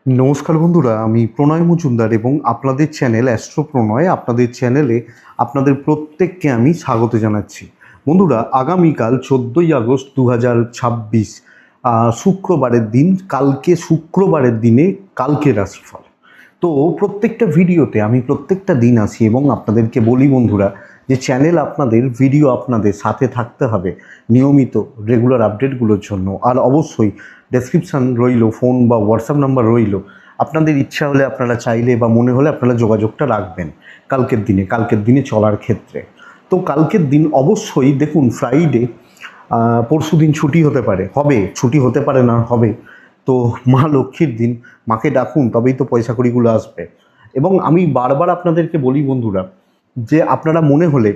নমস্কার বন্ধুরা, আমি প্রণয় মজুমদার এবং আপনাদের চ্যানেল অ্যাস্ট্রো প্রণয়, আপনাদের চ্যানেলে আপনাদের প্রত্যেককে আমি স্বাগত জানাচ্ছি। বন্ধুরা, আগামীকাল 14ই আগস্ট 2026 শুক্রবারের দিন, কালকে শুক্রবারের দিনে কালকে রাশিফল। তো প্রত্যেকটা ভিডিওতে আমি প্রত্যেকটা দিন আসি এবং আপনাদেরকে বলি বন্ধুরা, যে চ্যানেল আপনাদের, ভিডিও আপনাদের সাথে থাকতে হবে নিয়মিত রেগুলার আপডেটগুলোর জন্য। আর অবশ্যই ডেসক্রিপশান রইল, ফোন বা হোয়াটসঅ্যাপ নাম্বার রইল, আপনাদের ইচ্ছা হলে, আপনারা চাইলে বা মনে হলে আপনারা যোগাযোগটা রাখবেন কালকের দিনে চলার ক্ষেত্রে। তো কালকের দিন অবশ্যই দেখুন, ফ্রাইডে, পরশু দিন ছুটি হতে পারে, ছুটি হতে পারে না, হবে। তো মা লক্ষ্মীর দিন, মাকে ডাকুন, তবেই তো পয়সা কড়িগুলো আসবে। এবং আমি বারবার আপনাদেরকে বলি বন্ধুরা, যে আপনারা মনে হলে,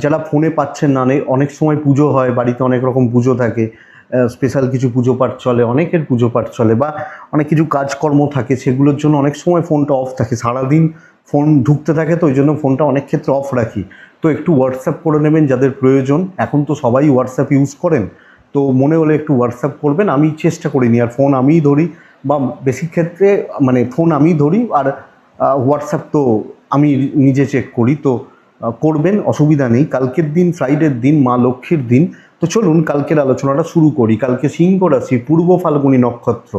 যারা ফোনে পাচ্ছেন না, অনেক সময় পুজো হয় বাড়িতে, অনেক রকম পুজো থাকে, স্পেশাল কিছু পুজো পাঠ চলে, অনেকের পুজো পাঠ চলে, বা অনেক কিছু কাজকর্ম থাকে, সেগুলোর জন্য অনেক সময় ফোনটা অফ থাকে, সারাদিন ফোন ঢুকতে থাকে, তো ওই জন্য ফোনটা অনেক ক্ষেত্রে অফ রাখি। তো একটু হোয়াটসঅ্যাপ করে নেবেন যাদের প্রয়োজন, এখন তো সবাই হোয়াটসঅ্যাপ ইউজ করেন, তো মনে হলে একটু হোয়াটসঅ্যাপ করবেন। আমি চেষ্টা করিনি, আর ফোন আমিই ধরি, বা বেশি ক্ষেত্রে মানে ফোন আমিই ধরি, আর হোয়াটসঅ্যাপ তো আমি নিজে চেক করি। তো করবেন, অসুবিধা নেই। কালকের দিন ফ্রাইডের দিন, মা লক্ষ্মীর দিন। তো চলুন কালকের আলোচনাটা শুরু করি। কালকে সিংহ রাশি, পূর্ব ফাল্গুনী নক্ষত্র,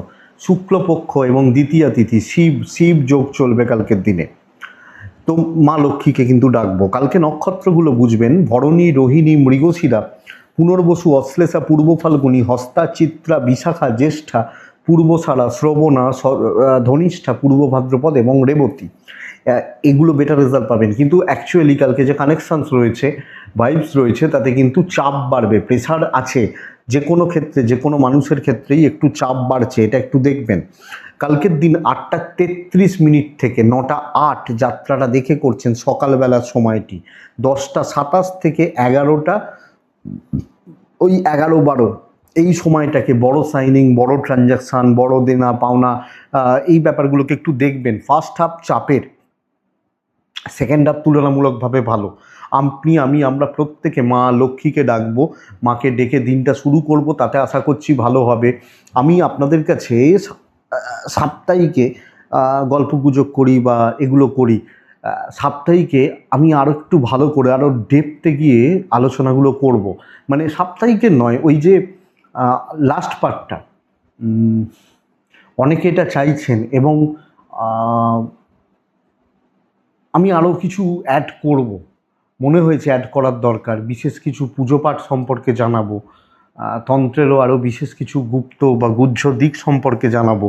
শুক্লপক্ষ এবং দ্বিতীয়া তিথি, শিব যোগ চলবে কালকের দিনে। তো মা লক্ষ্মীকে কিন্তু ডাকবো। কালকে নক্ষত্রগুলো বুঝবেন: ভরণী, রোহিণী, মৃগশিরা, পুনর্বসু, অশ্লেষা, পূর্ব ফাল্গুনী, হস্তা, চিত্রা, বিশাখা, জ্যেষ্ঠা, পূর্বসারা, শ্রবণা, ধনিষ্ঠা, পূর্ব ভাদ্রপদ এবং রেবতী। এগুলো বেটার রেজাল্ট পাবেন। কিন্তু অ্যাকচুয়ালি কালকে যে কানেকশানস রয়েছে, ভাইবস রয়েছে, তাতে কিন্তু চাপ বাড়বে, প্রেশার আছে। যে কোনো ক্ষেত্রে, যে কোনো মানুষের ক্ষেত্রেই একটু চাপ বাড়ছে, এটা একটু দেখবেন। কালকের দিন 8টা 33 থেকে 9টা 8 যাত্রাটা দেখে করছেন সকালবেলার সময়টি। 10টা 27 থেকে 11টা, ওই 11-12 এই সময়টাকে বড় সাইনিং, বড় ট্রানজাকশান, বড় দেনা পাওনা, এই ব্যাপারগুলোকে একটু দেখবেন। ফার্স্ট হাফ চাপের, সেকেন্ড হাফ তুলনামূলকভাবে ভালো। আমরা প্রত্যেকে মা লক্ষ্মীকে ডাকবো, মাকে ডেকে দিনটা শুরু করব, তাতে আশা করছি ভালো হবে। আমি আপনাদের কাছে সাপ্তাহিকে গল্প গুজব করি বা এগুলো করি, সাপ্তাহিকে আমি আরও একটু ভালো করে, আরও ডেপথে গিয়ে আলোচনাগুলো করব। মানে সাপ্তাহিকের নয়, ওই যে লাস্ট পার্টটা, অনেকে এটা চাইছেন, এবং আমি আরও কিছু অ্যাড করব, মনে হয়েছে অ্যাড করার দরকার। বিশেষ কিছু পুজো পাঠ সম্পর্কে জানাবো, তন্ত্রেরও আরও বিশেষ কিছু গুপ্ত বা গুহ্য দিক সম্পর্কে জানাবো।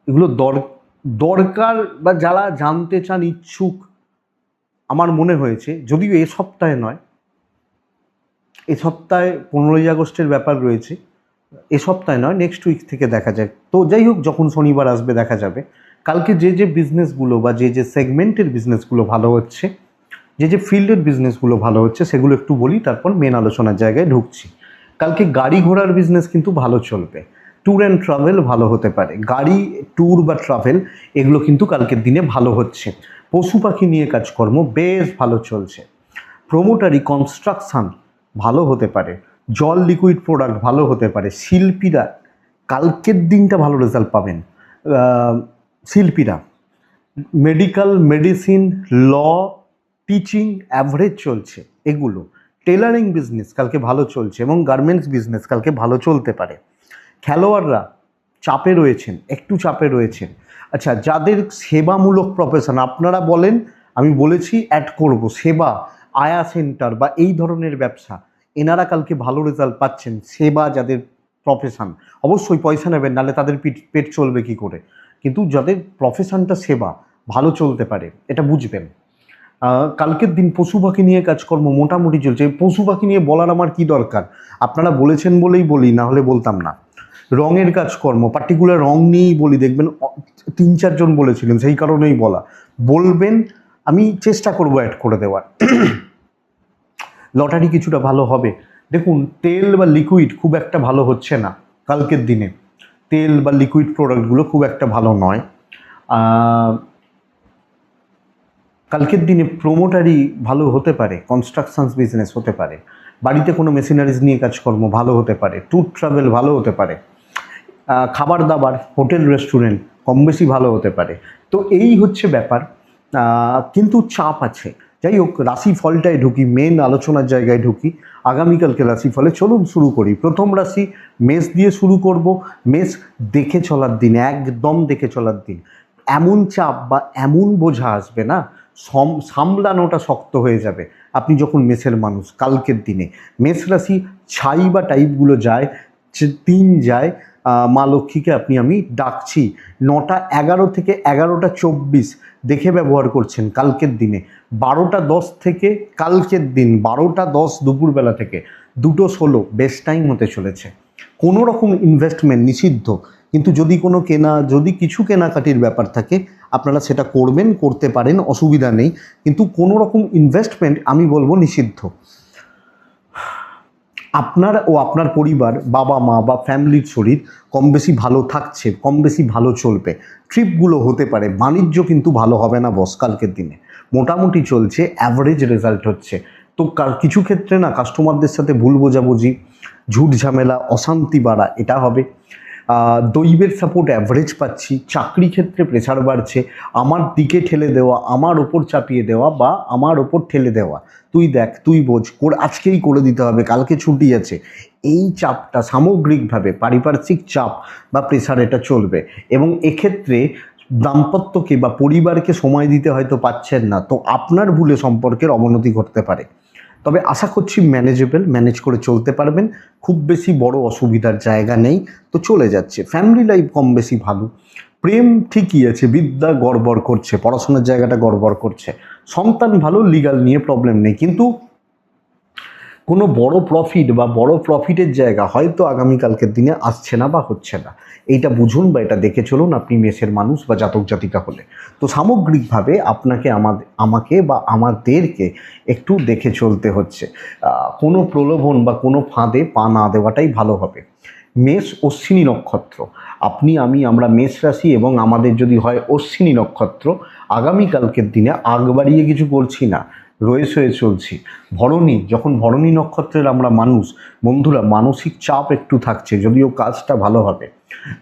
এগুলো দরকার, বা যারা জানতে চান, ইচ্ছুক, আমার মনে হয়েছে, যদিও এ সপ্তাহে নয়, এ সপ্তাহে 15ই আগস্টের ব্যাপার রয়েছে, এ সপ্তাহে নয়, নেক্সট উইক থেকে দেখা যায়। তো যাই হোক, যখন শনিবার আসবে দেখা যাবে। কালকে যে যে বিজনেসগুলো বা যে যে সেগমেন্টের বিজনেসগুলো ভালো হচ্ছে, যে যে ফিল্ডের বিজনেসগুলো ভালো হচ্ছে, সেগুলো একটু বলি, তারপর মেন আলোচনার জায়গায় ঢুকছি। কালকে গাড়ি ঘোড়ার বিজনেস কিন্তু ভালো চলবে, ট্যুর অ্যান্ড ট্রাভেল ভালো হতে পারে। গাড়ি, ট্যুর বা ট্রাভেল, এগুলো কিন্তু কালকের দিনে ভালো হচ্ছে। পশু পাখি নিয়ে কাজকর্ম বেশ ভালো চলছে। প্রোমোটারি, কনস্ট্রাকশান ভালো হতে পারে। জল, লিকুইড প্রোডাক্ট ভালো হতে পারে। শিল্পীরা কালকের দিনটা ভালো রেজাল্ট পাবেন। শিল্পীরা, মেডিকেল, মেডিসিন, ল, টিচিং অ্যাভারেজ চলছে এগুলো। টেলারিং বিজনেস কালকে ভালো চলছে, এবং গার্মেন্টস বিজনেস কালকে ভালো চলতে পারে। খেলোয়াড়রা চাপে রয়েছেন, একটু চাপে রয়েছেন। আচ্ছা, যাদের সেবামূলক প্রফেশন, আপনারা বলেন, আমি বলেছি অ্যাড করব, সেবা, আয়া সেন্টার বা এই ধরনের ব্যবসা, এনারা কালকে ভালো রেজাল্ট পাচ্ছেন। সেবা যাদের প্রফেশন, অবশ্যই পয়সা নেবেন, নাহলে তাদের পেট চলবে কী করে। কিন্তু যাদের প্রফেশনটা সেবা, ভালো চলতে পারে, এটা বুঝবেন। কালকের দিন পশু পাখি নিয়ে কাজকর্ম মোটামুটি চলছে। পশু পাখি নিয়ে বলার আমার কি দরকার, আপনারা বলেছেন বলেই বলি, না হলে বলতাম না। রঙের কাজকর্ম, পার্টিকুলার রং নিয়েই বলি, দেখবেন 3-4 জন বলেছিলেন, সেই কারণেই বলবেন, আমি চেষ্টা করব অ্যাড করে দেওয়ার। লটারি কিছুটা ভালো হবে। দেখুন, তেল বা লিকুইড খুব একটা ভালো হচ্ছে না কালকের দিনে, তেল বা লিকুইড প্রোডাক্টগুলো খুব একটা ভালো নয়। কালকের দিনে প্রোমোটারি ভালো হতে পারে, কনস্ট্রাকশনস বিজনেস হতে পারে, বাড়িতে কোনো মেশিনারিজ নিয়ে কাজকর্ম ভালো হতে পারে, ট্যুর ট্রাভেল ভালো হতে পারে। খাবার দাবার হোটেল রেস্টুরেন্ট কম বেশি ভালো হতে পারে। তো এই হচ্ছে ব্যাপার, কিন্তু চাপ আছে। যাই হোক, রাশিফলটায় ঢুকি, মেন আলোচনার জায়গায় ঢুকি। আগামীকালকে রাশিফলে চলুন শুরু করি। প্রথম রাশি মেষ দিয়ে শুরু করব। মেষ দেখে চলার দিন, একদম দেখে চলার দিন। এমন চাপ বা এমন বোঝা আসবে না, সামলানোটা শক্ত হয়ে যাবে আপনি যখন মেষের মানুষ। কালকের দিনে মেষ রাশি ছাই বা টাইপগুলো যায়, 3 যায়, মা লক্ষ্মীকে আপনি আমি ডাকছি। 9টা 11 থেকে 11টা 24 দেখে ব্যবহার করছেন কালকের দিনে। 12টা 10 থেকে কালকের দিন 12টা 10 দুপুরবেলা থেকে 2টো 16 বেস্ট টাইম হতে চলেছে। কোনো রকম ইনভেস্টমেন্ট নিষিদ্ধ, কিন্তু যদি কিছু কেনাকাটির ব্যাপার থাকে আপনারা সেটা করবেন, করতে পারেন, অসুবিধা নেই। কিন্তু কোনো রকম ইনভেস্টমেন্ট আমি বলবো নিষিদ্ধ। আপনার ও আপনার পরিবার, বাবা মা বা ফ্যামিলির শরীর কম বেশি ভালো থাকছে, কম বেশি ভালো চলবে। ট্রিপগুলো হতে পারে, বাণিজ্য কিন্তু ভালো হবে না বস কালকের দিনে। মোটামুটি চলছে, অ্যাভারেজ রেজাল্ট হচ্ছে। তো কিছু ক্ষেত্রে না কাস্টমারদের সাথে ভুল বোঝাবুঝি, ঝুট ঝামেলা, অশান্তি বাড়া, এটা হবে। দৈবের সাপোর্ট অ্যাভারেজ পাচ্ছি। চাকরি ক্ষেত্রে প্রেশার বাড়ছে, আমার দিকে ঠেলে দেওয়া, আমার ওপর চাপিয়ে দেওয়া বা আমার ওপর ঠেলে দেওয়া, তুই দেখ, তুই বোঝ, আজকেই করে দিতে হবে, কালকে ছুটি আছে। এই চাপটা সামগ্রিকভাবে পারিপার্শ্বিক চাপ বা প্রেশার এটা চলবে। এবং এক্ষেত্রে দাম্পত্যকে বা পরিবারকে সময় দিতে হয়তো পাচ্ছেন না, তো আপনার ভুলে সম্পর্কের অবনতি ঘটতে পারে। তবে আশা করছি ম্যানেজ করে চলতে পারবেন। খুব বেশি বড় অসুবিধার জায়গা নেই, তো চলে যাচ্ছে। ফ্যামিলি লাইফ কম বেশি ভালো। প্রেম ঠিকই আছে, বিদ্যা গড়বড় করছে, পড়াশোনার জায়গাটা গড়বড় করছে। সন্তান ভালো, লিগাল নিয়ে প্রবলেম নেই, কিন্তু কোনো বড় প্রফিট বা বড় প্রফিটের জায়গা হয়তো আগামীকালকের দিনে আসছে না বা হচ্ছে না। এইটা বুঝুন বা এটা দেখে চলুন আপনি মেষের মানুষ বা জাতক জাতিকা হলে। তো সামগ্রিকভাবে আমাকে বা আমাদেরকে একটু দেখে চলতে হচ্ছে। কোনো প্রলোভন বা কোনো ফাঁদে পা না দেওয়াটাই ভালো হবে। মেষ অশ্বিনী নক্ষত্র, আমরা মেষ রাশি এবং আমাদের যদি হয় অশ্বিনী নক্ষত্র, আগামীকালকের দিনে আগ বাড়িয়ে কিছু করছি না, হয়ে চলছি। যখন ভরণী নক্ষত্রের আমরা মানুষ, বন্ধুরা, মানসিক চাপ একটু থাকছে, যদিও কাজটা ভালো হবে।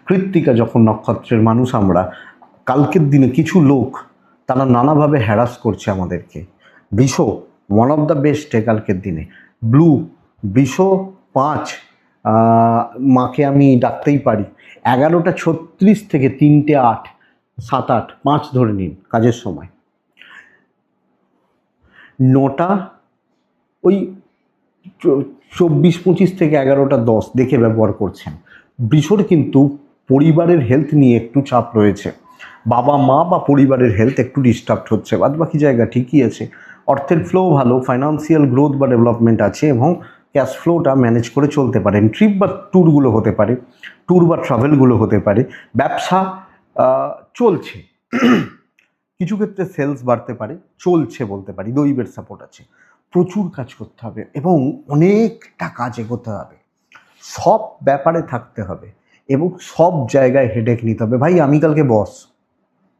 কৃত্তিকা যখন নক্ষত্রের মানুষ আমরা, কালকের দিনে কিছু লোক তারা নানাভাবে হ্যারাস করছে আমাদেরকে। বৃষ ওয়ান অফ দ্য বেস্টে কালকের দিনে। ব্লু বৃষ 5, মাকে আমি ডাকতেই পারি। 11টা 36 থেকে 3টে 8, 7 8 5 ধরে নিন কাজের সময়। 9টা ওই 24-25 থেকে 11টা 10 দেখে ব্যবহার করছেন। বৃষর কিন্তু পরিবারের হেলথ নিয়ে একটু চাপ রয়েছে, বাবা মা বা পরিবারের হেলথ একটু ডিস্টার্ব হচ্ছে, বাদ বাকি জায়গা ঠিকই আছে। অর্থের ফ্লো ভালো, ফাইন্যান্সিয়াল গ্রোথ বা ডেভেলপমেন্ট আছে এবং ক্যাশ ফ্লোটা ম্যানেজ করে চলতে পারেন। ট্রিপ বা ট্যুরগুলো হতে পারে, ট্যুর বা ট্রাভেলগুলো হতে পারে। ব্যবসা চলছে, কিছু ক্ষেত্রে সেলস বাড়তে পারে, চলছে বলতে পারি, দৈবের সাপোর্ট আছে। প্রচুর কাজ করতে হবে এবং অনেকটা কাজ এগোতে হবে, সব ব্যাপারে থাকতে হবে এবং সব জায়গায় হেডেক নিতে হবে। ভাই আমি কালকে বস,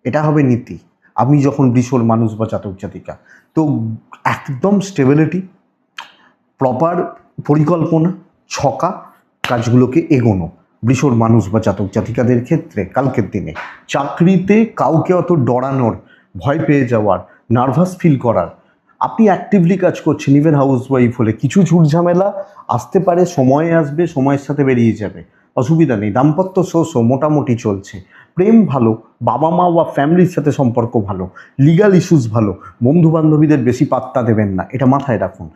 এটা হবে নীতি। আমি যখন বৃষর মানুষ বা জাতক জাতিকা, তো একদম স্টেবিলিটি, প্রপার পরিকল্পনা, ছকা, কাজগুলোকে এগোনো। বৃষর মানুষ বা জাতক জাতিকাদের ক্ষেত্রে কালকের দিনে চাকরিতে কাউকে অত ডরানোর, ভয় পেয়ে যাওয়ার, নার্ভাস ফিল করার, আপনি অ্যাক্টিভলি কাজ করছেন, ইভেন হাউস ওয়াইফ হলে কিছু ঝুট ঝামেলা আসতে পারে, সময়ে আসবে, সময়ের সাথে বেরিয়ে যাবে, অসুবিধা নেই। দাম্পত্য মোটামুটি চলছে। প্রেম ভালো, বাবা মা বা ফ্যামিলির সাথে সম্পর্ক ভালো, লিগাল ইস্যুস ভালো, বন্ধু বান্ধবীদের বেশি পাত্তা দেবেন না, এটা মাথায় রাখুন।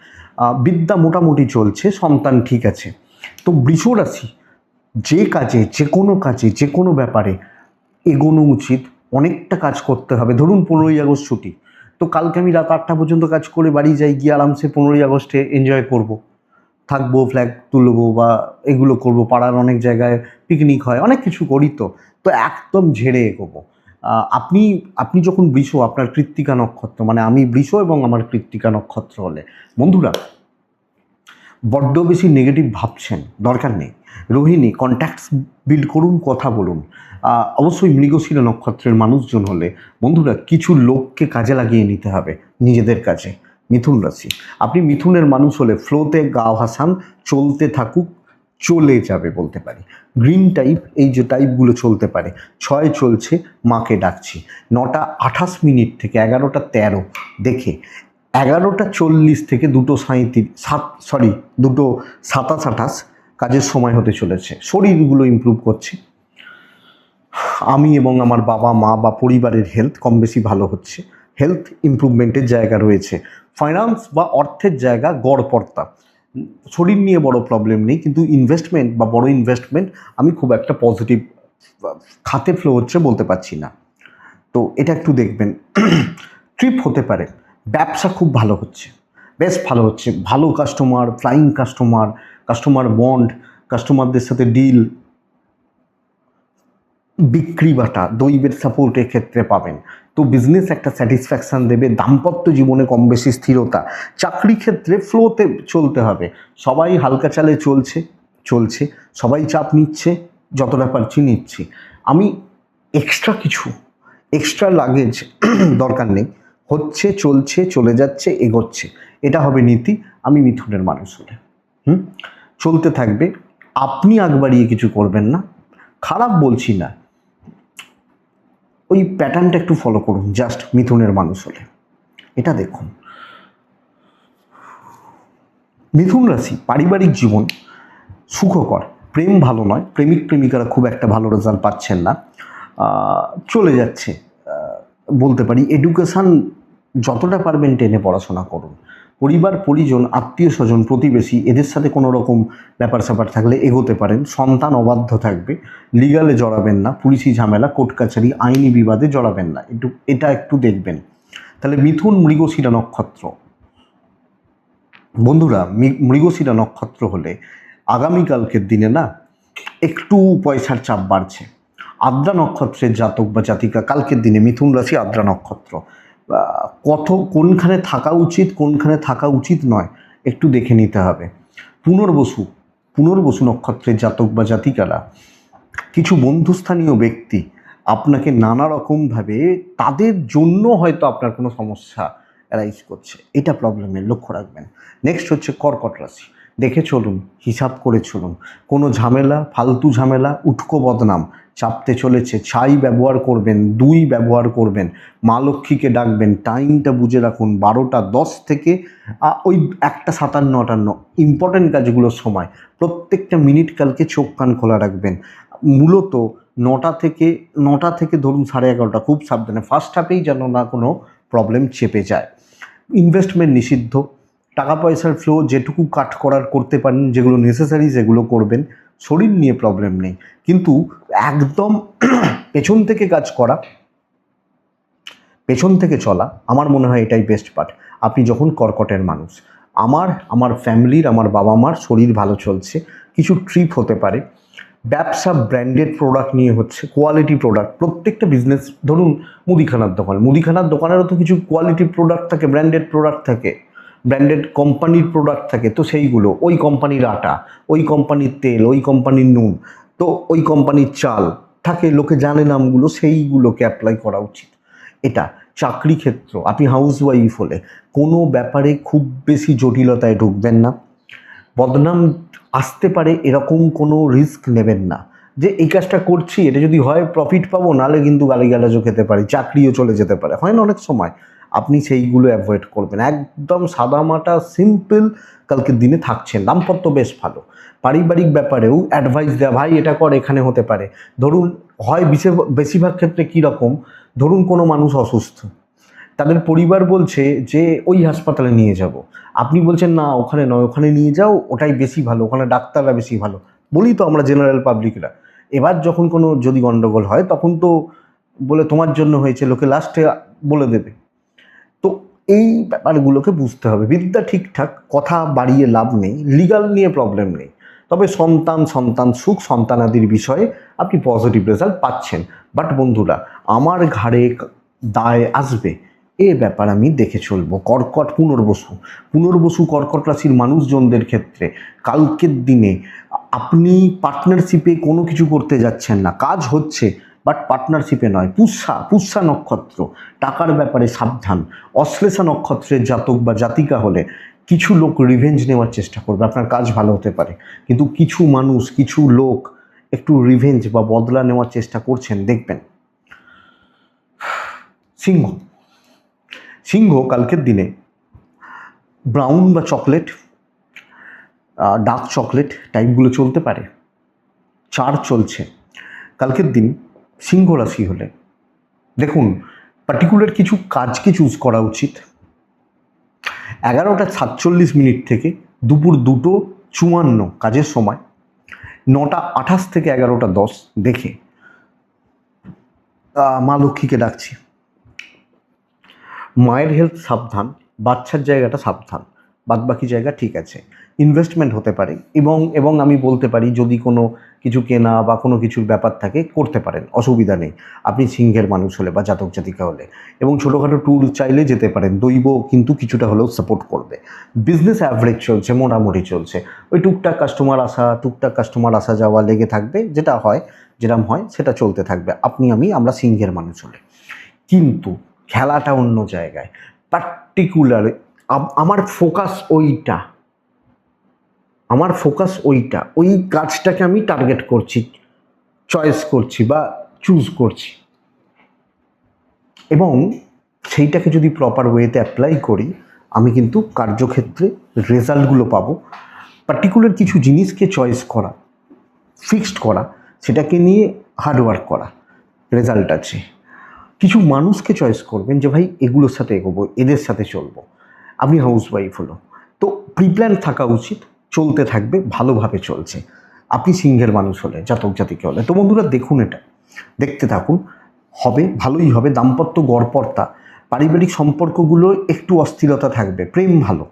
বিদ্যা মোটামুটি চলছে, সন্তান ঠিক আছে। তো বৃষ রাশি যে কাজে যে কোনো ব্যাপারে এগোনো উচিত, অনেকটা কাজ করতে হবে। ধরুন 15ই আগস্ট ছুটি, তো কালকে আমি রাত 8টা পর্যন্ত কাজ করে বাড়ি যাই, গিয়ে আরামসে 15ই আগস্টে এনজয় করব, থাকবো, ফ্ল্যাগ তুলবো বা এগুলো করব। পাড়ার অনেক জায়গায় পিকনিক হয়, অনেক কিছু করি, তো একদম ঝেড়ে এগোবো। আপনি যখন বৃষ, আপনার কৃত্তিকা নক্ষত্র, মানে আমি বৃষ এবং আমার কৃত্তিকা নক্ষত্র হলে, বন্ধুরা বড্ড বেশি নেগেটিভ ভাবছেন, দরকার নেই। রোহিণী কন্ট্যাক্টস বিল্ড করুন, কথা বলুন। অবশ্যই মৃগশিরা নক্ষত্রের মানুষজন হলে বন্ধুরা কিছু লোককে কাজে লাগিয়ে নিতে হবে নিজেদের কাছে। মিথুন রাশি, আপনি মিথুনের মানুষ হলে ফ্লোতে গা ভাসান, চলতে থাকুক, চলে যাবে বলতে পারি। গ্রিন টাইপ, এই যে টাইপগুলো চলতে পারে। 6 চলছে, মাকে ডাকছি। 9:28 থেকে 11:13 দেখে 11:40 থেকে 2:27 কাজের সময় হতে চলেছে। শরীরগুলো ইমপ্রুভ করছে। আমি এবং আমার বাবা মা বা পরিবারের হেলথ কম বেশি ভালো হচ্ছে। হেলথ ইমপ্রুভমেন্টের জায়গা রয়েছে। ফাইন্যান্স বা অর্থের জায়গা গড়পড়তা। শরীর নিয়ে বড় প্রবলেম নেই, কিন্তু ইনভেস্টমেন্ট বা বড় ইনভেস্টমেন্ট আমি খুব একটা পজিটিভ খাতে ফ্লো হচ্ছে বলতে পারছি না। তো এটা একটু দেখবেন। ট্রিপ হতে পারে। ব্যবসা খুব ভালো হচ্ছে, বেশ ভালো হচ্ছে। ভালো customer, flying customer, customer bond, কাস্টমারদের সাথে ডিল, বিক্রি বাটা, দৈবের সাপোর্টের ক্ষেত্রে পাবেন। তো বিজনেস একটা স্যাটিসফ্যাকশান দেবে। দাম্পত্য জীবনে কম বেশি স্থিরতা। চাকরি ক্ষেত্রে ফ্লোতে চলতে হবে। সবাই হালকা চালে চলছে, সবাই চাপ নিচ্ছে, যতটা পারছি নিচ্ছি। আমি এক্সট্রা লাগেজ দরকার নেই। হচ্ছে, চলছে, চলে যাচ্ছে, এগোচ্ছে, এটা হবে নীতি। আমি মিথুনের মানুষ হলে চলতে থাকবে। আপনি আগ বাড়িয়ে কিছু করবেন না, খারাপ বলছি না, ওই প্যাটার্নটা একটু ফলো করুন জাস্ট মিথুনের মানুষ হলে। এটা দেখুন। মিথুন রাশি, পারিবারিক জীবন সুখকর। প্রেম ভালো নয়, প্রেমিক প্রেমিকারা খুব একটা ভালো রেজাল্ট পাচ্ছেন না, চলে যাচ্ছে বলতে পারি। এডুকেশান যতটা পারবেন টেনে পড়াশোনা করুন। পরিবার পরিজন, আত্মীয় স্বজন, প্রতিবেশী, এদের সাথে কোনো রকম ব্যাপার স্যাপার থাকলে এগোতে পারেন। সন্তান অবাধ্য থাকবে। লিগালে জড়াবেন না, পুলিশি ঝামেলা, কোর্ট কাছারি, আইনি বিবাদে জড়াবেন না, এটা একটু দেখবেন। তাহলে মিথুন মৃগশিরা নক্ষত্র। বন্ধুরা, মৃগশিরা নক্ষত্র হলে আগামীকালকের দিনে না একটু পয়সার চাপ বাড়ছে। আদ্রা নক্ষত্রের জাতক বা জাতিকা কালকের দিনে, মিথুন রাশি আদ্রা নক্ষত্র, কোনখানে থাকা উচিত নয় একটু দেখে নিতে হবে। পুনর্বসু নক্ষত্রের জাতক বা জাতিকারা, কিছু বন্ধুস্থানীয় ব্যক্তি আপনাকে নানা রকমভাবে, তাদের জন্য হয়তো আপনার কোনো সমস্যা অ্যারাইজ করছে, এটা প্রবলেমের লক্ষ্য রাখবেন। নেক্সট হচ্ছে কর্কট রাশি। দেখে চলুন, হিসাব করে চলুন। কোনো ঝামেলা, ফালতু ঝামেলা, উটকো বদনাম চাপতে চলেছে। ছাই ব্যবহার করবেন, 2 ব্যবহার করবেন, মা লক্ষ্মীকে ডাকবেন। টাইমটা বুঝে রাখুন, 12:10 থেকে ওই 1:57-58 ইম্পর্ট্যান্ট কাজগুলোর সময়। প্রত্যেকটা মিনিট কালকে চোখ কান খোলা রাখবেন। মূলত 9টা থেকে ধরুন 11:30 খুব সাবধানে। ফার্স্ট হাফেই যেন না কোনো প্রবলেম চেপে যায়। ইনভেস্টমেন্ট নিষিদ্ধ। টাকা পয়সার ফ্লো যেটুকু কাট করার করতে পারেন, যেগুলো নেসেসারি সেগুলো করবেন। শরীর নিয়ে প্রবলেম নেই, কিন্তু একদম পেছন থেকে কাজ করা, পেছন থেকে চলা, আমার মনে হয় এটাই বেস্ট পার্ট। আপনি যখন কর্কটের মানুষ। আমার ফ্যামিলির, আমার বাবা মার শরীর ভালো চলছে। কিছু ট্রিপ হতে পারে। ব্যবসা ব্র্যান্ডেড প্রোডাক্ট নিয়ে হচ্ছে, কোয়ালিটি প্রোডাক্ট। প্রত্যেকটা বিজনেস, ধরুন মুদিখানার দোকানেরও তো কিছু কোয়ালিটি প্রোডাক্ট থাকে, ব্র্যান্ডেড প্রোডাক্ট থাকে, ব্র্যান্ডেড কোম্পানির প্রোডাক্ট থাকে। তো সেইগুলো, ওই কোম্পানির আটা, ওই কোম্পানির তেল, ওই কোম্পানির নুন, তো ওই কোম্পানির চাল থাকে, লোকে জানে নামগুলো, সেইগুলোকে অ্যাপ্লাই করা উচিত। এটা চাকরি ক্ষেত্র। আপনি হাউসওয়াইফ হলে কোনো ব্যাপারে খুব বেশি জটিলতায় ঢুকবেন না। বদনাম আসতে পারে এরকম কোনো রিস্ক নেবেন না, যে এই কাজটা করছি, এটা যদি হয় প্রফিট পাবো, নাহলে কিন্তু গালিগালাজও খেতে পারি, চাকরিও চলে যেতে পারে, হয় না অনেক সময়। আপনি সেইগুলো অ্যাভয়েড করবেন। একদম সাদামাটা সিম্পল কালকের দিনে থাকছেন। দাম্পত্য বেশ ভালো। পারিবারিক ব্যাপারেও অ্যাডভাইস দেওয়া, ভাই এটা কর, এখানে হতে পারে। ধরুন হয় বেশিরভাগ ক্ষেত্রে কীরকম, ধরুন কোনো মানুষ অসুস্থ, তাদের পরিবার বলছে যে ওই হাসপাতালে নিয়ে যাব, আপনি বলছেন না ওখানে নয়, ওখানে নিয়ে যাও, ওটাই বেশি ভালো, ওখানে ডাক্তাররা বেশি ভালো, বলি তো আমরা জেনারেল পাবলিকরা। এবার যখন কোনো যদি গণ্ডগোল হয়, তখন তো বলে তোমার জন্য হয়েছে, লোকে লাস্টে বলে দেবে। তো এই ব্যাপারগুলোকে বুঝতে হবে। বিদ্যা ঠিকঠাক, কথা বাড়িয়ে লাভ নেই, লিগাল নিয়ে প্রবলেম নেই, তবে সন্তান সুখ, সন্তানাদির বিষয়ে আপনি পজিটিভ রেজাল্ট পাচ্ছেন। বাট বন্ধুরা, আমার ঘাড়ে দায় আসবে এ ব্যাপার আমি দেখে চলবো। পুনর্বসু কর্কট রাশির মানুষজনদের ক্ষেত্রে কালকের দিনে আপনি পার্টনারশিপে কোনো কিছু করতে যাচ্ছেন না, কাজ হচ্ছে বাট পার্টনারশিপে নয়। পুষ্যা নক্ষত্র, টাকার ব্যাপারে সাবধান। অশ্লেষা নক্ষত্রের জাতক বা জাতিকা হলে কিছু লোক রিভেঞ্জ নেওয়ার চেষ্টা করবে, আপনার কাজ ভালো হতে পারে, কিন্তু কিছু মানুষ, কিছু লোক একটু রিভেঞ্জ বা বদলা নেওয়ার চেষ্টা করছেন, দেখবেন। সিংহ, সিংহ কালকের দিনে ব্রাউন বা চকলেট, ডার্ক চকলেট টাইপগুলো চলতে পারে। 4 চলছে কালকের দিন সিংহ রাশি হলে। দেখুন, পার্টিকুলার কিছু কাজকে চুজ করা উচিত 11:47 থেকে দুপুর 2:54 কাজের সময়, 9:28 থেকে 11:10 দেখে মা লক্ষ্মীকে ডাকছি। মায়ের হেলথ সাবধান, বাচ্চার জায়গাটা সাবধান, বাদবাকি জায়গা ঠিক আছে। ইনভেস্টমেন্ট হতে পারে এবং আমি বলতে পারি যদি কোনো কিছু কেনা বা কোনো কিছুর ব্যাপার থাকে করতে পারেন, অসুবিধা নেই আপনি সিংহের মানুষ হলে বা জাতক জাতিকা হলে। এবং ছোটোখাটো ট্যুর চাইলে যেতে পারেন, দৈব কিন্তু কিছুটা হলেও সাপোর্ট করবে। বিজনেস অ্যাভারেজ চলছে, মোটামুটি চলছে, ওই টুকটাক কাস্টমার আসা যাওয়া লেগে থাকবে, যেটা হয় যেরকম হয় সেটা চলতে থাকবে আমরা সিংহের মানুষ হলে। কিন্তু খেলাটা অন্য জায়গায়, পার্টিকুলার আমার ফোকাস ওইটা, ওই কাজটাকে আমি টার্গেট করছি, চয়েস করছি বা চুজ করছি, এবং সেইটাকে যদি প্রপার ওয়েতে অ্যাপ্লাই করি আমি কিন্তু কার্যক্ষেত্রে রেজাল্টগুলো পাবো। পার্টিকুলার কিছু জিনিসকে চয়েস করা, ফিক্সড করা, সেটাকে নিয়ে হার্ডওয়ার্ক করা, রেজাল্ট আছে। কিছু মানুষকে চয়েস করবেন যে ভাই এগুলোর সাথে এগোবো, এদের সাথে চলবো। আপনি হাউসওয়াইফ হলো তো প্রিপ্ল্যান থাকা উচিত, চলতে থাকবে, ভালোভাবে চলছে। আপনি সিংহের মানুষ হলে, জাতক জাতিকে হলে। তো বন্ধুরা দেখুন, এটা দেখতে থাকুন, হবে, ভালোই হবে। দাম্পত্য গড়পড়তা, পারিবারিক সম্পর্কগুলো একটু অস্থিরতা থাকবে, প্রেম ভালো।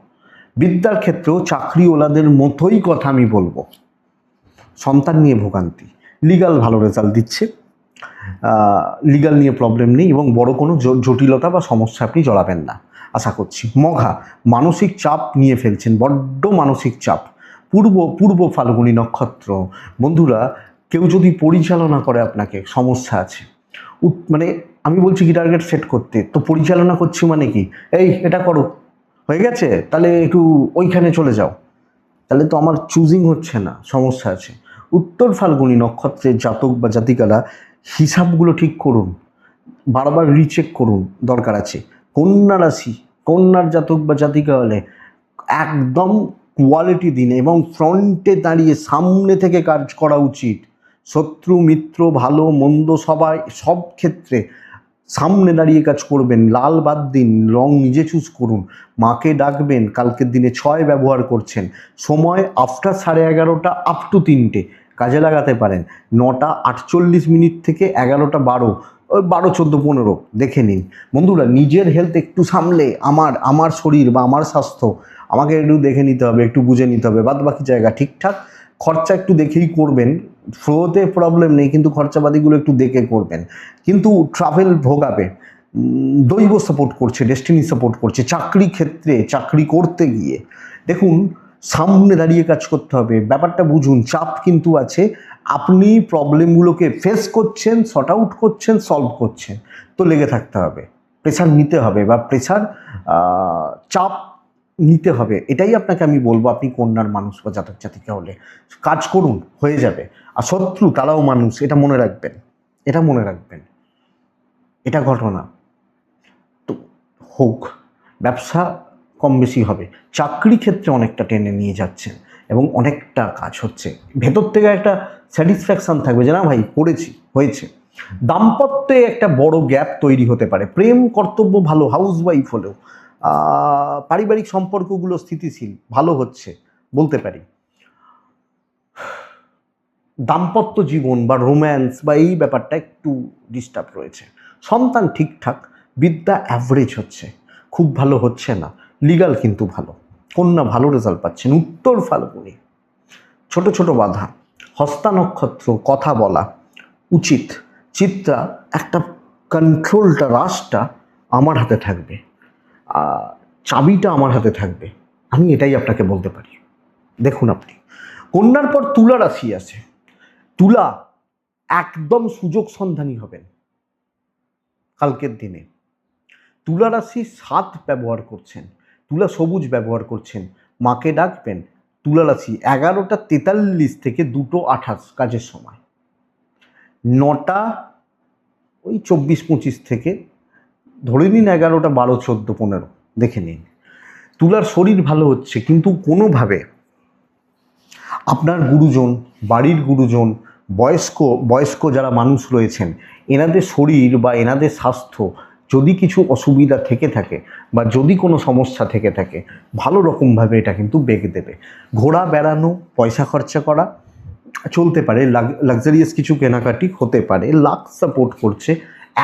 বিদ্যার ক্ষেত্রেও চাকরিওয়ালাদের মতোই কথা আমি বলবো, সন্তান নিয়ে ভোগান্তি, লিগাল ভালো রেজাল্ট দিচ্ছে, লিগাল নিয়ে প্রবলেম নেই, এবং বড় কোনো জটিলতা বা সমস্যা আপনি জড়াবেন না আশা করছি। মঘা, মানসিক চাপ নিয়ে ফেলছেন, বড্ড মানসিক চাপ। পূর্ব ফাল্গুনী নক্ষত্র, বন্ধুরা কেউ যদি পরিচালনা করে আপনাকে, সমস্যা আছে। মানে আমি বলছি কি টার্গেট সেট করতে, তো পরিচালনা করছি মানে কি, এই এটা করো, হয়ে গেছে তাহলে একটু ওইখানে চলে যাও, তাহলে তো আমার চুজিং হচ্ছে না, সমস্যা আছে। উত্তর ফাল্গুনী নক্ষত্রের জাতক বা জাতিকারা হিসাবগুলো ঠিক করুন, বারবার রিচেক করুন, দরকার আছে। কন্যা রাশি, কন্যার জাতক বা জাতিকা হলে একদম কোয়ালিটি দিন এবং ফ্রন্টে দাঁড়িয়ে সামনে থেকে কাজ করা উচিত। শত্রু মিত্র ভালো মন্দ সবাই, সব ক্ষেত্রে সামনে দাঁড়িয়ে কাজ করবেন। লাল বাদ দিন, রং নিজে চুজ করুন। মাকে ডাকবেন, কালকের দিনে 6 ব্যবহার করছেন, সময় আফটার 11:30 আপ টু 3টে কাজে লাগাতে পারেন। 9:48 থেকে 11:12, ওই 12, 14, 15 দেখে নিন। বন্ধুরা নিজের হেলথ একটু সামলে, আমার শরীর বা আমার স্বাস্থ্য আমাকে একটু দেখে নিতে হবে, একটু বুঝে নিতে হবে। বাদ বাকি জায়গা ঠিকঠাক, খরচা একটু দেখেই করবেন, ফ্লোতে প্রবলেম নেই, কিন্তু খরচাবাদিগুলো একটু দেখে করবেন। কিন্তু ট্রাভেল ভোগাবে, দৈব সাপোর্ট করছে, ডেস্টিনি সাপোর্ট করছে। চাকরি ক্ষেত্রে, চাকরি করতে গিয়ে দেখুন সামনে দাঁড়িয়ে কাজ করতে হবে, ব্যাপারটা বুঝুন। চাপ কিন্তু আছে, আপনি প্রবলেমগুলোকে ফেস করছেন, সর্ট আউট করছেন, সলভ করছেন, তো লেগে থাকতে হবে, প্রেশার নিতে হবে বা চাপ নিতে হবে। এটাই আপনাকে আমি বলবো, আপনি কন্যার মানুষ বা জাতক জাতিকা হলে কাজ করুন, হয়ে যাবে। আর শত্রু তারাও মানুষ, এটা মনে রাখবেন, এটা ঘটনা। তো হোক, ব্যবসা কম বেশি হবে, চাকরি ক্ষেত্রে অনেকটা টেনে নিয়ে যাচ্ছেন এবং অনেকটা কাজ হচ্ছে, ভেতর থেকে একটা স্যাটিসফ্যাকশান থাকবে যে না ভাই করেছি, হয়েছে। দাম্পত্যে একটা বড় গ্যাপ তৈরি হতে পারে, প্রেম কর্তব্য ভালো, হাউসওয়াইফ হলেও পারিবারিক সম্পর্কগুলো স্থিতিশীল ভালো হচ্ছে বলতে পারি। দাম্পত্য জীবন বা রোম্যান্স বা এই ব্যাপারটা একটু ডিস্টার্ব রয়েছে। সন্তান ঠিকঠাক, বিদ্যা অ্যাভারেজ হচ্ছে, খুব ভালো হচ্ছে না, লিগাল কিন্তু ভালো, কন্যা ভালো রেজাল্ট পাচ্ছেন। উত্তর ফাল্গুনি ছোট ছোট বাধা, হস্তা নক্ষত্র কথা বলা উচিত। চিত্রা একটা কন্ট্রোলটা, রাশটা আমার হাতে থাকবে, চাবিটা আমার হাতে থাকবে, আমি এটাই আপনাকে বলতে পারি। দেখুন আপনি কন্যার পর তুলা রাশি আছে, তুলা একদম সুযোগ সন্ধানী হবেন কালকের দিনে। তুলা রাশি 7 ব্যবহার করছেন, তুলা সবুজ ব্যবহার করছেন, মাকে ডাকবেন। তুলা রাশি 11:43 থেকে 2:28 কাজের সময়, 9টা ওই 24-25 থেকে ধরে নিন 11টা 12 14 15 দেখে নিন। তুলার শরীর ভালো হচ্ছে, কিন্তু কোনোভাবে আপনার গুরুজন, বাড়ির গুরুজন, বয়স্ক যারা মানুষ রয়েছেন, এনাদের শরীর বা এনাদের স্বাস্থ্য যদি কিছু অসুবিধা থেকে থাকে বা যদি কোনো সমস্যা থেকে থাকে, ভালো রকমভাবে এটা কিন্তু বেগ দেবে। ঘোরা বেড়ানো, পয়সা খরচা করা চলতে পারে, লাক্সারিয়াস কিছু কেনাকাটি হতে পারে, লাক সাপোর্ট করছে।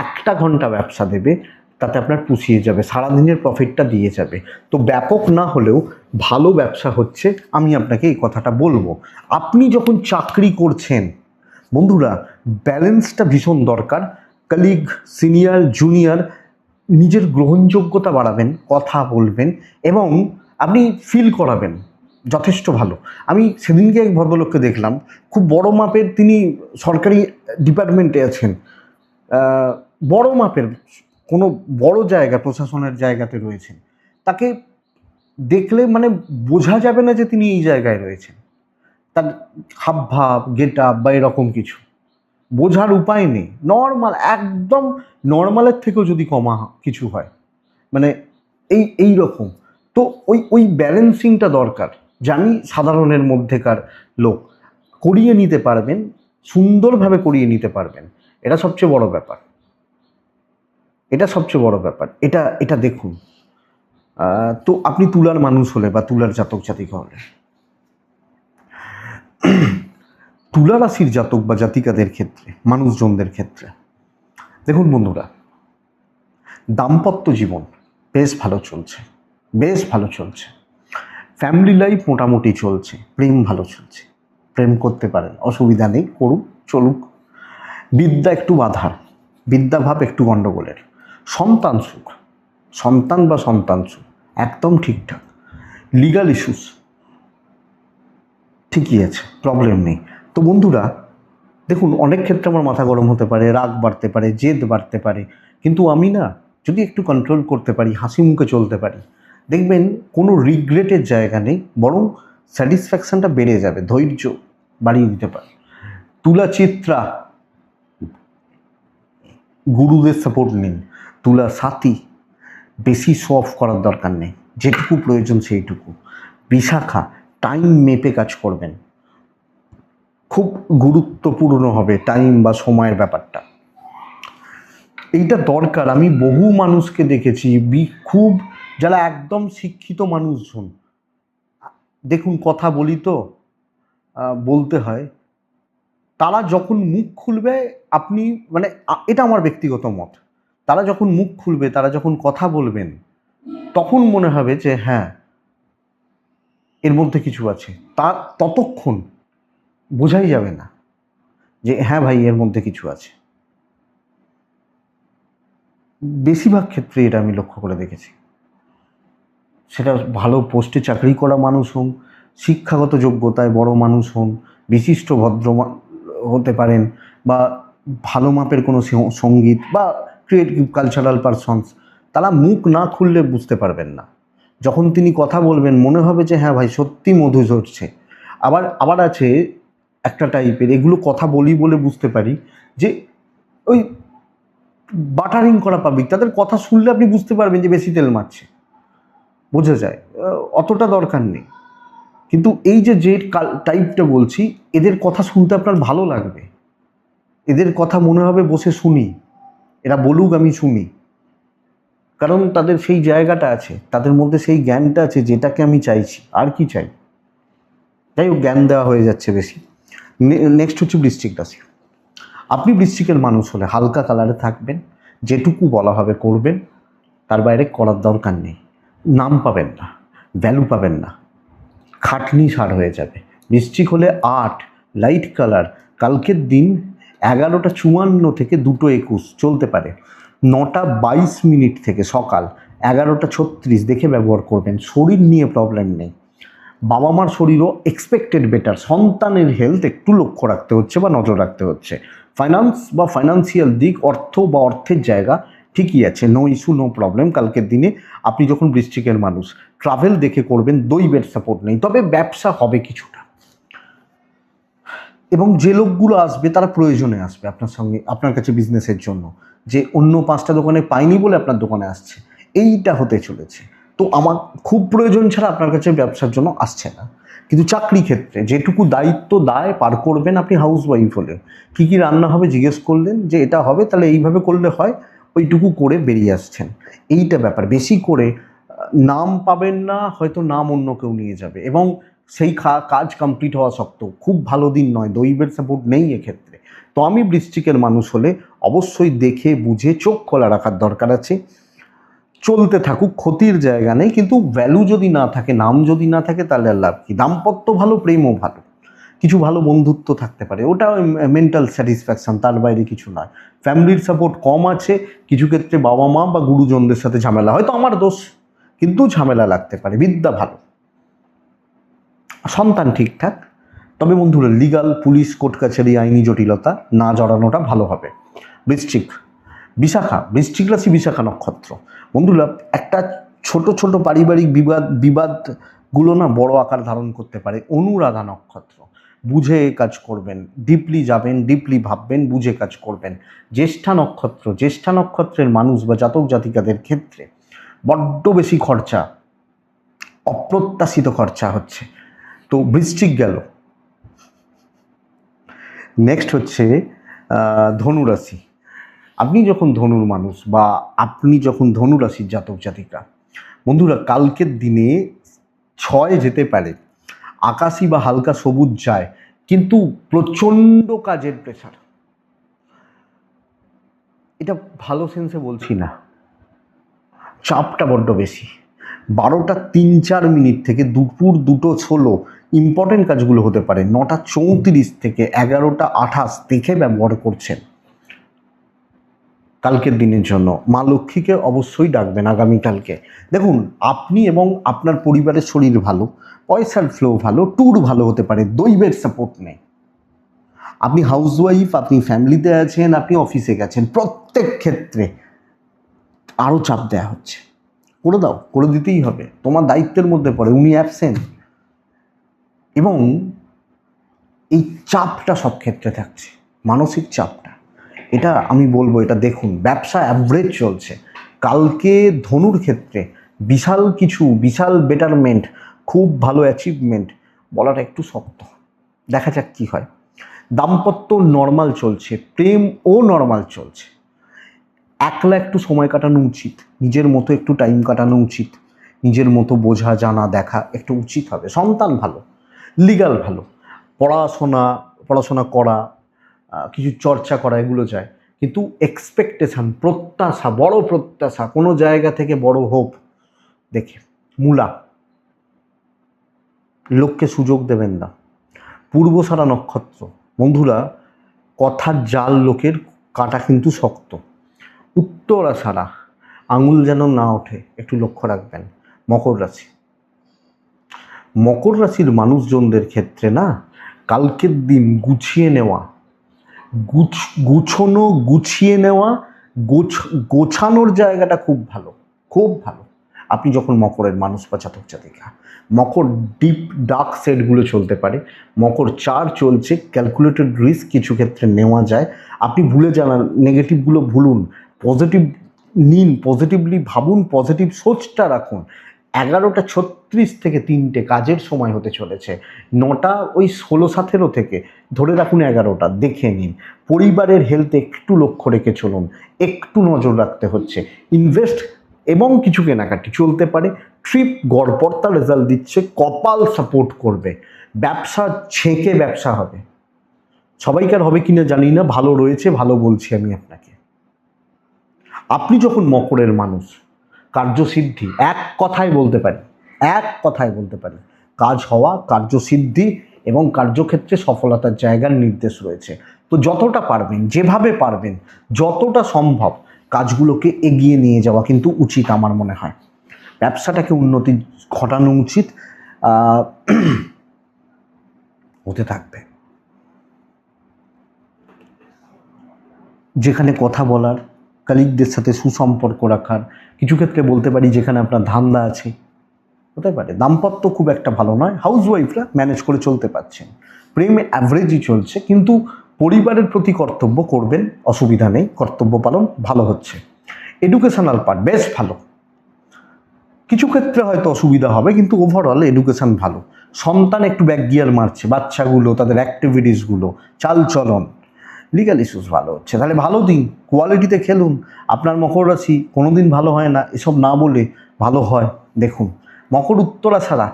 1 ঘন্টা ব্যবসা দেবে, তাতে আপনার পুষিয়ে যাবে, সারাদিনের প্রফিটটা দিয়ে যাবে। তো ব্যাপক না হলেও ভালো ব্যবসা হচ্ছে, আমি আপনাকে এই কথাটা বলবো। আপনি যখন চাকরি করছেন বন্ধুরা, ব্যালেন্সটা ভীষণ দরকার। কলিগ, সিনিয়র, জুনিয়র, নিজের গ্রহণযোগ্যতা বাড়াবেন, কথা বলবেন এবং আপনি ফিল করাবেন যথেষ্ট ভালো। আমি সেদিনকে এক ভদ্রলোককে দেখলাম, খুব বড় মাপের, তিনি সরকারি ডিপার্টমেন্টে আছেন, বড় মাপের কোনো বড় জায়গা, প্রশাসনের জায়গাতে রয়েছেন। তাকে দেখলে মানে বোঝা যাবে না যে তিনি এই জায়গায় রয়েছেন। তার হাবভাব, গেট আপ বা এরকম কিছু বোঝার উপায় নেই। নর্মাল, একদম নর্মালের থেকেও যদি কমা কিছু হয়, মানে এই রকম। তো ওই ব্যালেন্সিংটা দরকার। জানি সাধারণের মধ্যেকার লোক, করিয়ে নিতে পারবেন, সুন্দরভাবে করিয়ে নিতে পারবেন, এটা সবচেয়ে বড় ব্যাপার। এটা দেখুন। তো আপনি তুলার মানুষ হলে বা তুলার জাতক জাতিকা হলে, তুলা রাশির জাতক বা জাতিকাদের ক্ষেত্রে, মানুষজনদের ক্ষেত্রে দেখুন বন্ধুরা, দাম্পত্য জীবন বেশ ভালো চলছে। ফ্যামিলি লাইফ মোটামুটি চলছে, প্রেম ভালো চলছে, প্রেম করতে পারেন, অসুবিধা নেই, করুক, চলুক। বিদ্যা একটু বাধার, বিদ্যাভাব একটু গণ্ডগোলের। সন্তান সুখ একদম ঠিকঠাক। লিগাল ইস্যুস ঠিকই আছে, প্রবলেম নেই। তো বন্ধুরা দেখুন, অনেক ক্ষেত্রে আমার মাথা গরম হতে পারে, রাগ বাড়তে পারে, জেদ বাড়তে পারে, কিন্তু আমি না যদি একটু কন্ট্রোল করতে পারি, হাসি মুখে চলতে পারি, দেখবেন কোনো রিগ্রেটের জায়গা নেই, বরং স্যাটিসফ্যাকশানটা বেড়ে যাবে, ধৈর্য বাড়িয়ে দিতে পারে। তুলা চিত্রা, গুরুদের সাপোর্ট নিন। তুলা সাথী, বেশি শো অফ করার দরকার নেই, যেটুকু প্রয়োজন সেইটুকু। বিশাখা, টাইম মেপে কাজ করবেন, খুব গুরুত্বপূর্ণ হবে টাইম বা সময়ের ব্যাপারটা, এইটা দরকার। আমি বহু মানুষকে দেখেছি, খুব যারা একদম শিক্ষিত মানুষজন, দেখুন কথা বলি তো বলতে হয়, তারা যখন মুখ খুলবে, আপনি মানে এটা আমার ব্যক্তিগত মত, তারা যখন মুখ খুলবে, তারা যখন কথা বলবেন, তখন মনে হবে যে হ্যাঁ এর মধ্যে কিছু আছে। ততক্ষণ বোঝাই যাবে না যে হ্যাঁ ভাই এর মধ্যে কিছু আছে। বেশিরভাগ ক্ষেত্রে এটা আমি লক্ষ্য করে দেখেছি। সেটা ভালো পোস্টে চাকরি করা মানুষ হন, শিক্ষাগত যোগ্যতায় বড় মানুষ হন, বিশিষ্ট ভদ্র হতে পারেন, বা ভালো মাপের কোনো সঙ্গীত বা ক্রিয়েটিভ কালচারাল পারসনস, তারা মুখ না খুললে বুঝতে পারবেন না। যখন তিনি কথা বলবেন মনে হবে যে হ্যাঁ ভাই সত্যি মধু ঝরছে। আবার আছে একটা টাইপের, এগুলো কথা বলি বলে বুঝতে পারি, যে ওই বাটারিং করা পাবলিক, তাদের কথা শুনলে আপনি বুঝতে পারবেন যে বেশি তেল মারছে, বোঝা যায়, অতটা দরকার নেই। কিন্তু এই যে টাইপটা বলছি, এদের কথা শুনতে আপনার ভালো লাগবে, এদের কথা মনে হবে বসে শুনি, এরা বলুক আমি শুনি, কারণ তাদের সেই জায়গাটা আছে, তাদের মধ্যে সেই জ্ঞানটা আছে যেটাকে আমি চাইছি। আর কি চাই? যাই হোক, জ্ঞান দেওয়া হয়ে যাচ্ছে বেশি। নেক্সট হচ্ছে বৃশ্চিক রাশি। আপনি বৃশ্চিকের মানুষ হলে হালকা কালারে থাকবেন, যেটুকু বলা হবে করবেন, তার বাইরে করার দরকার নেই। নাম পাবেন না, ভ্যালু পাবেন না, খাটনি সার হয়ে যাবে। বৃশ্চিক হলে 8 লাইট কালার, কালকের দিন 11:54 থেকে 2:21 চলতে পারে, 9:22 থেকে সকাল 11:36 দেখে ব্যবহার করবেন। শরীর নিয়ে প্রবলেম নেই, বাবা মার শরীরও এক্সপেক্টেড বেটার। সন্তানের হেলথ একটু লক্ষ্য রাখতে হচ্ছে বা নজর রাখতে হচ্ছে। ফাইন্যান্স বা ফাইন্যান্সিয়াল দিক, অর্থ বা অর্থের জায়গা ঠিকই আছে, নো ইস্যু, নো প্রবলেম। কালকের দিনে আপনি যখন বৃশ্চিকের মানুষ, ট্রাভেল দেখে করবেন, দৈবের সাপোর্ট নেই, তবে ব্যবসা হবে কিছুটা। এবং যে লোকগুলো আসবে তারা প্রয়োজনে আসবে আপনার সঙ্গে, আপনার কাছে বিজনেসের জন্য, যে অন্য 5টা দোকানে পাইনি বলে আপনার দোকানে আসছে, এইটা হতে চলেছে। তো আমার খুব প্রয়োজন ছাড়া আপনার কাছে ব্যবসার জন্য আসছে না। কিন্তু চাকরি ক্ষেত্রে যেটুকু দায়িত্ব দায় পার করবেন, আপনি হাউস ওয়াইফ হলে কী কী রান্না হবে জিজ্ঞেস করলেন, যে এটা হবে তাহলে এইভাবে করলে হয়, ওইটুকু করে বেরিয়ে আসছেন। এইটা ব্যাপার। বেশি করে নাম পাবেন না, হয়তো নাম অন্য কেউ নিয়ে যাবে, এবং সেই কাজ কমপ্লিট হওয়া সত্ত্বেও খুব ভালো দিন নয়, দৈবের সাপোর্ট নেই এক্ষেত্রে। তো আমি বৃশ্চিকের মানুষ হলে অবশ্যই দেখে বুঝে চোখ খোলা রাখার দরকার আছে। চলতে থাকুক, ক্ষতির জায়গা নেই, কিন্তু ভ্যালু যদি না থাকে, নাম যদি না থাকে, তাহলে আর লাভ কি? দাম্পত্য ভালো, প্রেমও ভালো, কিছু ভালো বন্ধুত্ব থাকতে পারে, ওটা মেন্টাল স্যাটিসফ্যাকশন, তার বাইরে কিছু নয়। ফ্যামিলির সাপোর্ট কম আছে, কিছু ক্ষেত্রে বাবা মা বা গুরুজনদের সাথে ঝামেলা, হয়তো আমার দোষ, কিন্তু ঝামেলা লাগতে পারে। বিদ্যা ভালো, সন্তান ঠিকঠাক। তবে বন্ধুরা, লিগাল, পুলিশ, কোর্ট কাছারি, আইনি জটিলতা না জড়ানোটা ভালো হবে। বৃশ্চিক, বৃশ্চিক রাশি, বিশাখা নক্ষত্র। বন্ধুরা, একটা ছোট ছোট পারিবারিক বিবাদগুলো না বড় আকার ধারণ করতে পারে। অনুরাধা নক্ষত্র, বুঝে কাজ করবেন, ডিপলি যাবেন, ডিপলি ভাববেন, বুঝে কাজ করবেন। জ্যেষ্ঠা নক্ষত্রের মানুষ বা জাতক জাতিকাদের ক্ষেত্রে বড্ড বেশি খরচা, অপ্রত্যাশিত খরচা হচ্ছে। তো বৃশ্চিক গেল। নেক্সট হচ্ছে ধনুরাশি। আপনি যখন ধনুর মানুষ বা আপনি যখন ধনুরাশির জাতক জাতিকা, বন্ধুরা, কালকের দিনে 6 যেতে পারে, আকাশি বা হালকা সবুজ যায়, কিন্তু প্রচণ্ড কাজের প্রেশার। এটা ভালো সেন্সে বলছি না, চাপটা বড্ড বেশি। 12টা 3-4 থেকে দুপুর 2:16 ইম্পর্টেন্ট কাজগুলো হতে পারে। 9টা 34 থেকে 11টা 28 দেখে ব্যবহার করছেন কালকের দিনের জন্য। মা লক্ষ্মীকে অবশ্যই ডাকবেন আগামীকালকে। দেখুন, আপনি এবং আপনার পরিবারের শরীর ভালো, পয়সার ফ্লো ভালো, ট্যুর ভালো হতে পারে, দৈবের সাপোর্ট নেই। আপনি হাউসওয়াইফ, আপনি ফ্যামিলিতে আছেন, আপনি অফিসে গেছেন, প্রত্যেক ক্ষেত্রে আরও চাপ দেওয়া হচ্ছে। করে দাও, করে দিতেই হবে, তোমার দায়িত্বের মধ্যে পড়ে, উনি অ্যাবসেন্ট। এবং এই চাপটা সব ক্ষেত্রে থাকছে, মানসিক চাপটা। এটা আমি বলবো, এটা দেখুন, ব্যবসা অ্যাভারেজ চলছে। কালকে ধনুর ক্ষেত্রে বিশাল বেটারমেন্ট, খুব ভালো অ্যাচিভমেন্ট বলাটা একটু শক্ত। দেখা যাক কী হয়। দাম্পত্য নর্মাল চলছে, প্রেমও নর্মাল চলছে। একলা একটু সময় কাটানো উচিত, নিজের মতো একটু টাইম কাটানো উচিত, নিজের মতো বোঝা জানা দেখা একটু উচিত হবে। সন্তান ভালো, লিগাল ভালো, পড়াশোনা করা, কিছু চর্চা করা, এগুলো যায়। কিন্তু এক্সপেকটেশন, প্রত্যাশা, বড় প্রত্যাশা, কোনো জায়গা থেকে বড় হোপ দেখে মূলা, লোককে সুযোগ দেবেন না। পূর্বসারা নক্ষত্র, বন্ধুরা, কথার জাল লোকের কাটা কিন্তু শক্ত। উত্তরাষাঢ়া, আঙুল যেন না ওঠে, একটু লক্ষ্য রাখবেন। মকর রাশির মানুষজনদের ক্ষেত্রে না, কালকের দিন গুছিয়ে নেওয়া, গুছিয়ে নেওয়া, গোছানোর জায়গাটা খুব ভালো, খুব ভালো। আপনি যখন মকরের মানুষ বা জাতক জাতিকা, মকর ডিপ ডার্ক সেটগুলো চলতে পারে। মকর 4 চলছে, ক্যালকুলেটেড রিস্ক কিছু ক্ষেত্রে নেওয়া যায়। আপনি ভুলে যান, নেগেটিভগুলো ভুলুন, পজিটিভ নিন, পজিটিভলি ভাবুন, পজিটিভ সোচটা রাখুন। 11:36 থেকে 3টে কাজের সময় হতে চলেছে। 9টা ওই 16-17 থেকে ধরে রাখুন 11টা, দেখে নিন। পরিবারের হেলথে একটু লক্ষ্য রেখে চলুন, একটু নজর রাখতে হচ্ছে। ইনভেস্ট এবং কিছু কেনাকাটি চলতে পারে। ট্রিপ গড়পড়তা রেজাল্ট দিচ্ছে, কপাল সাপোর্ট করবে। ব্যবসা ছেঁকে ব্যবসা হবে, সবাইকার হবে কিনা জানি না, ভালো রয়েছে, ভালো বলছি আমি আপনাকে। আপনি যখন মকরের মানুষ, কার্যসিদ্ধি এক কথায় বলতে পারি, কাজ হওয়া, কার্যসিদ্ধি এবং কার্যক্ষেত্রে সফলতার জায়গার নির্দেশ রয়েছে। তো যতটা পারবেন, যেভাবে পারবেন, যতটা সম্ভব কাজগুলোকে এগিয়ে নিয়ে যাওয়া কিন্তু উচিত আমার মনে হয়। ব্যবসাটাকে উন্নতি ঘটানো উচিত, হতে থাকবে। যেখানে কথা বলার, কলিগদের সাথে সুসম্পর্ক রাখার, কিছু ক্ষেত্রে বলতে পারি যেখানে আপনার ধান্দা আছে হতে পারে। দাম্পত্য খুব একটা ভালো নয়, হাউসওয়াইফরা ম্যানেজ করে চলতে পারছেন। প্রেম অ্যাভারেজই চলছে, কিন্তু পরিবারের প্রতি কর্তব্য করবেন, অসুবিধা নেই, কর্তব্য পালন ভালো হচ্ছে। এডুকেশনাল পার্ট বেশ ভালো, কিছু ক্ষেত্রে হয়তো অসুবিধা হবে, কিন্তু ওভারঅল এডুকেশন ভালো। সন্তান একটু ব্যাক গিয়ার মারছে, বাচ্চাগুলো তাদের অ্যাক্টিভিটিসগুলো, চালচলন, লিগাল ইস্যুস ভালো হচ্ছে। তাহলে ভালো দিন, কোয়ালিটিতে খেলুন। আপনার মকর রাশি কোনোদিন ভালো হয় না এসব না বলে ভালো হয়। দেখুন, মকর উত্তরা ছাড়া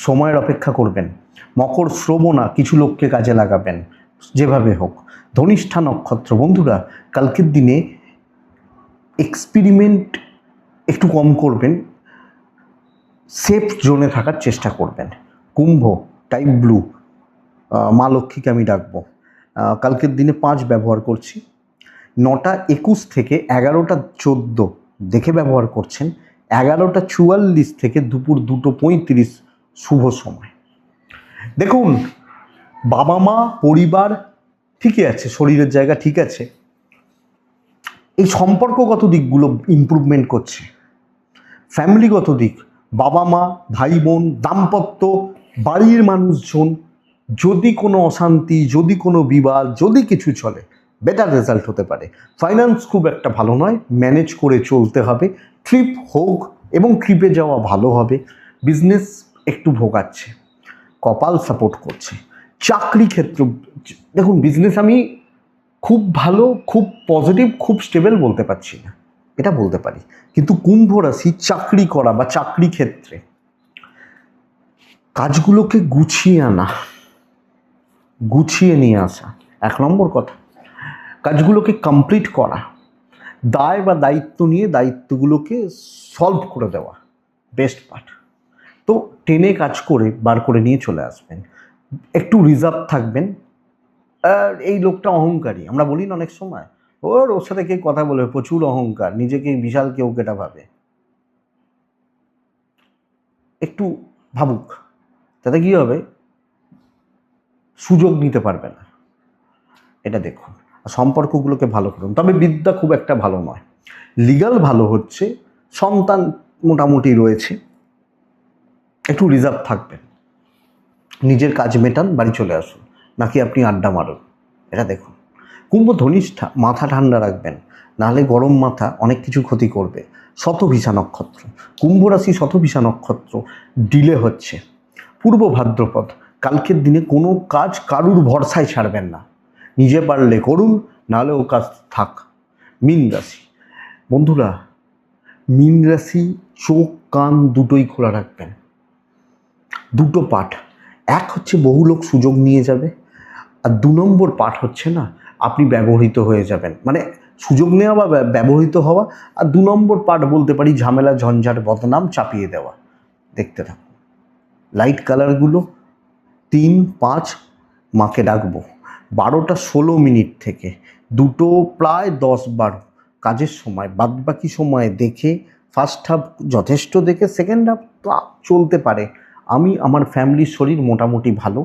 সময়ের অপেক্ষা করবেন। মকর শ্রবণা কিছু লোককে কাজে লাগাবেন, যেভাবে হোক। ধনিষ্ঠা নক্ষত্র বন্ধুরা, কালকের দিনে এক্সপেরিমেন্ট একটু কম করবেন, সেফ জোনে থাকার চেষ্টা করবেন। কুম্ভ টাইপ ব্লু, মা লক্ষ্মীকে আমি ডাকবো। কালকের দিনে 5 ব্যবহার করছি, 9:21 থেকে 11:14 দেখে ব্যবহার করছেন। 11:44 থেকে দুপুর 2:35 শুভ সময়। দেখুন, বাবা মা পরিবার ঠিকই আছে, শরীরের জায়গা ঠিক আছে, এই সম্পর্কগত দিকগুলো ইমপ্রুভমেন্ট করছে। ফ্যামিলিগত দিক, বাবা মা, ভাই বোন, দাম্পত্য, বাড়ির মানুষজন, যদি কোনো অশান্তি, যদি কোনো বিবাদ, যদি কিছু চলে, বেটার রেজাল্ট হতে পারে। ফাইন্যান্স খুব একটা ভালো নয়, ম্যানেজ করে চলতে হবে। ট্রিপ হোক এবং ট্রিপে যাওয়া ভালো হবে। বিজনেস একটু ভোগাচ্ছে, কপাল সাপোর্ট করছে। চাকরি ক্ষেত্র, দেখুন বিজনেস আমি খুব ভালো, খুব পজিটিভ, খুব স্টেবল বলতে পারছি না, এটা বলতে পারি। কিন্তু কুম্ভ রাশি চাকরি করা বা চাকরি ক্ষেত্রে কাজগুলোকে গুছিয়ে আনা, গুছিয়ে নিয়ে আসা 1 নম্বর কথা। কাজগুলোকে কমপ্লিট করা, দায় বা দায়িত্ব নিয়ে দায়িত্বগুলোকে সলভ করে দেওয়া বেস্ট পার্ট। তো টেনে কাজ করে বার করে নিয়ে চলে আসবেন। একটু রিজার্ভ থাকবেন। আর এই লোকটা অহংকারী, আমরা বলি না অনেক সময়, ওর সাথে কে কথা বলে, প্রচুর অহংকার, নিজেকে বিশাল কেউ কেটা ভাবে। একটু ভাবুক, তাতে কী হবে, সুযোগ নিতে পারবে না, এটা দেখুন। সম্পর্কগুলোকে ভালো করুন। তবে বিদ্যা খুব একটা ভালো নয়। লিগাল ভালো হচ্ছে, সন্তান মোটামুটি রয়েছে, একটু রিজার্ভ থাকবেন। নিজের কাজ মেটান, বাড়ি চলে আসুন, নাকি আপনি আড্ডা মারুন, এটা দেখুন। কুম্ভ ধনিষ্ঠা, মাথা ঠান্ডা রাখবেন, নাহলে গরম মাথা অনেক কিছু ক্ষতি করবে। শতভিষা নক্ষত্র, কুম্ভ রাশি শতভিষা নক্ষত্র, ডিলে হচ্ছে। পূর্ব ভাদ্রপদ, কালকের দিনে কোনো কাজ কারুর ভরসায় ছাড়বেন না, নিজে পারলে করুন, নাহলে ও কাজ থাক। মীন রাশি বন্ধুরা, মীন রাশি চোখ কান দুটোই খোলা রাখবেন। দুটো পাঠ, এক হচ্ছে বহু লোক সুযোগ নিয়ে যাবে, আর 2 নম্বর পাঠ হচ্ছে না, আপনি ব্যবহৃত হয়ে যাবেন। মানে সুযোগ নেওয়া বা ব্যবহৃত হওয়া, আর 2 নম্বর পাঠ বলতে পারি ঝামেলা, ঝঞ্ঝাট, বদনাম চাপিয়ে দেওয়া। দেখতে থাকুন লাইট কালারগুলো। 3, 5 মাকে ডাকবো 12:16 থেকে 2 প্রায় 10-12 কাজের সময়, বাদবাকি সময় দেখে, ফার্স্ট হাফ যথেষ্ট দেখে সেকেন্ড হাফ চলতে পারে। আমি আমার ফ্যামিলির শরীর মোটামুটি ভালো,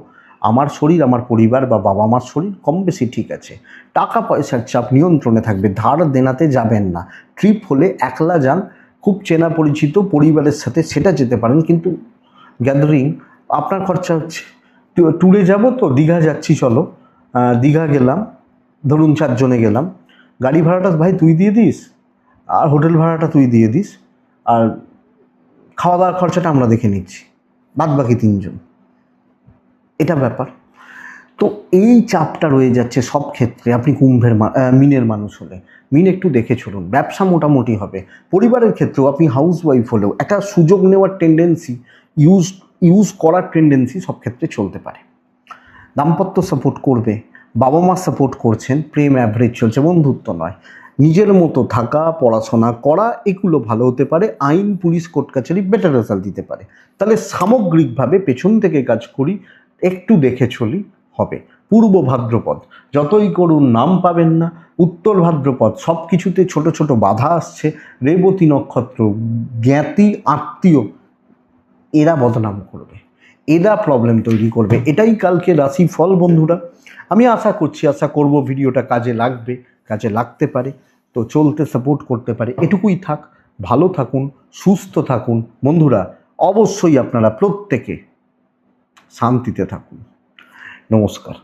আমার শরীর, আমার পরিবার বা বাবা মার শরীর কম বেশি ঠিক আছে। টাকা পয়সার চাপ নিয়ন্ত্রণে থাকবে, ধার দেনাতে যাবেন না। ট্রিপ হলে একলা যান, খুব চেনা পরিচিত পরিবারের সাথে সেটা যেতে পারেন, কিন্তু গ্যাদারিং আপনার খরচা হচ্ছে। ট্যুরে যাব তো, দীঘা যাচ্ছি চলো, দীঘা গেলাম, ধরুন 4 জনে গেলাম, গাড়ি ভাড়াটা ভাই তুই দিয়ে দিস, আর হোটেল ভাড়াটা তুই দিয়ে দিস, আর খাওয়া দাওয়ার খরচাটা আমরা দেখে নিচ্ছি, বাদ বাকি 3 জন, এটা ব্যাপার। তো এই চাপটা রয়ে যাচ্ছে সব ক্ষেত্রে। আপনি মিনের মানুষ হলে মিন একটু দেখে চলুন। ব্যবসা মোটামুটি হবে। পরিবারের ক্ষেত্রেও আপনি হাউস ওয়াইফ হলেও একটা সুযোগ নেওয়ার টেন্ডেন্সি, ইউজ করার টেন্ডেন্সি সব ক্ষেত্রে চলতে পারে। দাম্পত্য সাপোর্ট করবে, বাবা মা সাপোর্ট করছেন, প্রেম অ্যাভারেজ চলছে, বন্ধুত্ব নয়। নিজের মতো থাকা, পড়াশোনা করা, এগুলো ভালো হতে পারে। আইন, পুলিশ, কোর্ট কাছারি বেটার রেজাল্ট দিতে পারে। তাহলে সামগ্রিকভাবে পেছন থেকে কাজ করি, একটু দেখে চলি, হবে। পূর্ব ভাদ্রপদ যতই করুন নাম পাবেন না। উত্তর ভাদ্রপদ সব কিছুতে ছোট ছোট বাধা আসছে। রেবতী নক্ষত্র, জ্ঞাতি আত্মীয়, এরা বদনাম করবে, এরা প্রবলেম তৈরি করবে। এটাই কালকে রাশি ফল বন্ধুরা। আমি আশা করব ভিডিওটা কাজে লাগবে। কাজে লাগতে পারে, তো চলতে সাপোর্ট করতে পারে। এটুকুই থাক। ভালো থাকুন, সুস্থ থাকুন বন্ধুরা। অবশ্যই আপনারা প্রত্যেকে শান্তিতে থাকুন। নমস্কার।